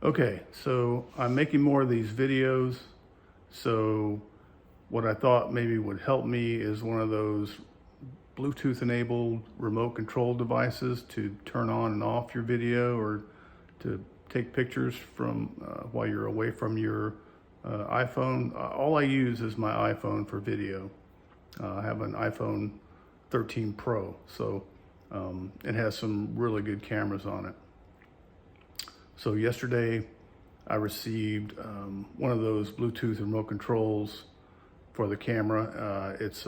Okay, so I'm making more of these videos. So what I thought maybe would help me is one of those Bluetooth enabled remote control devices to turn on and off your video, or to take pictures from while you're away from your iPhone. All I use is my iPhone for video. I have an iPhone 13 Pro, so it has some really good cameras on it. So yesterday I received one of those Bluetooth remote controls for the camera. It's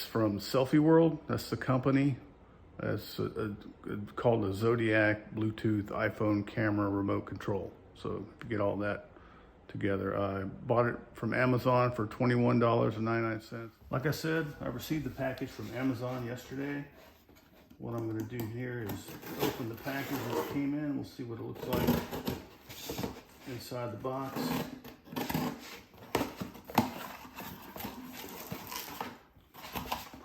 from Selfie World. That's the company. It's called a Zodiac Bluetooth iPhone camera remote control. So if you get all that together, I bought it from Amazon for $21.99. Like I said, I received the package from Amazon yesterday. What I'm going to do here is open the package as it came in. We'll see what it looks like inside the box.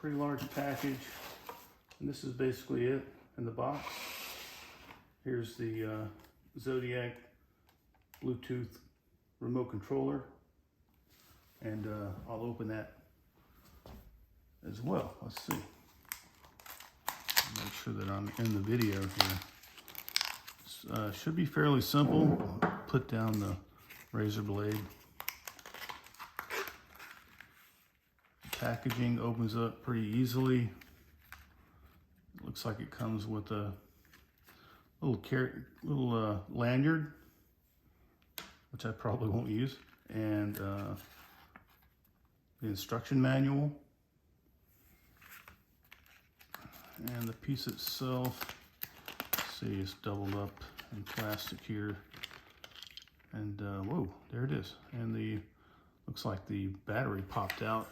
Pretty large package, and this is basically it in the box. Here's the Zodiac Bluetooth remote controller, and I'll open that as well. Let's see. Make sure that I'm in the video here. Should be fairly simple. Put down the razor blade. Packaging opens up pretty easily. It looks like it comes with a little lanyard, which I probably won't use, and the instruction manual. And the piece itself, see, it's doubled up in plastic here. And whoa, there it is. And the looks like the battery popped out.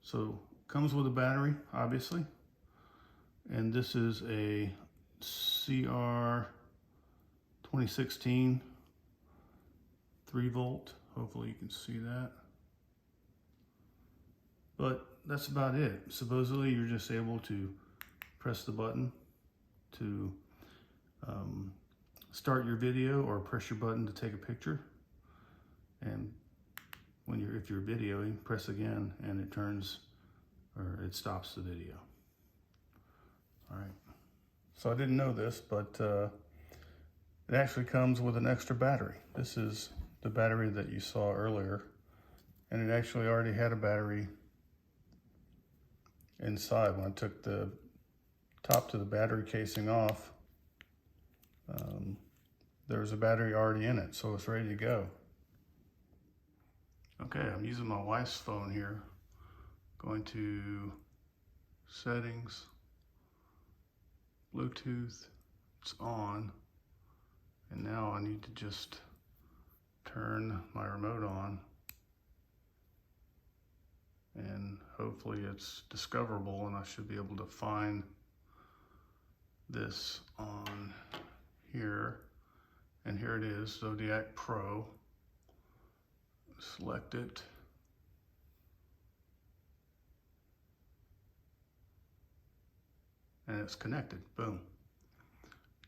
So comes with a battery, obviously. And this is a CR 2016 3-volt. Hopefully you can see that. But that's about it. Supposedly you're just able to press the button to start your video, or press your button to take a picture. And if you're videoing, press again and it turns, or it stops the video. All right. So I didn't know this, but it actually comes with an extra battery. This is the battery that you saw earlier, and it actually already had a battery inside. When I took the top to the battery casing off, there's a battery already in it, so it's ready to go. Okay, I'm using my wife's phone here. Going to settings, Bluetooth, it's on, and now I need to just turn my remote on, and hopefully it's discoverable, and I should be able to find this on here. And here it is, Zodiac Pro. Select it. And it's connected, boom.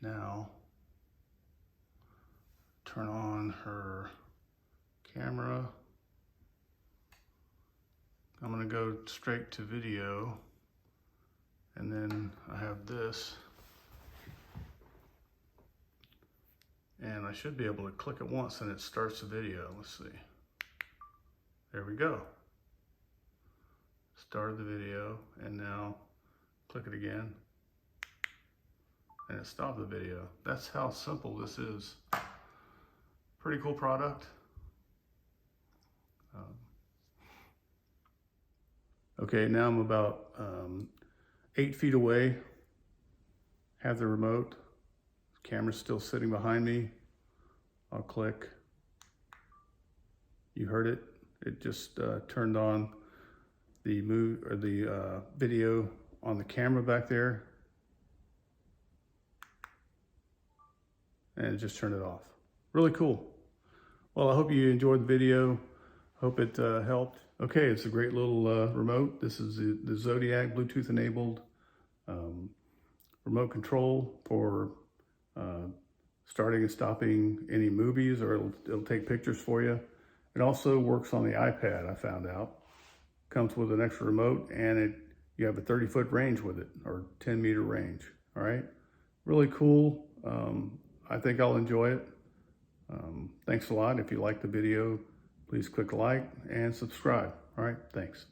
Now, turn on her camera. I'm gonna go straight to video, and then I have this. And I should be able to click it once and it starts the video. Let's see. There we go. Started the video, and now click it again and it stopped the video. That's how simple this is. Pretty cool product. Okay, now I'm about 8 feet away. Have the remote. Camera's still sitting behind me. I'll click. You heard it. It just turned on the video on the camera back there, and it just turned it off. Really cool. Well, I hope you enjoyed the video. Hope it helped. Okay, it's a great little remote. This is the Zodiac Bluetooth enabled remote control for starting and stopping any movies, or it'll take pictures for you. It also works on the iPad, I found out. Comes with an extra remote, and you have a 30-foot range with it, or 10-meter range. All right, really cool. I think I'll enjoy it. Thanks a lot. If you like the video, please click like and subscribe. All right, thanks.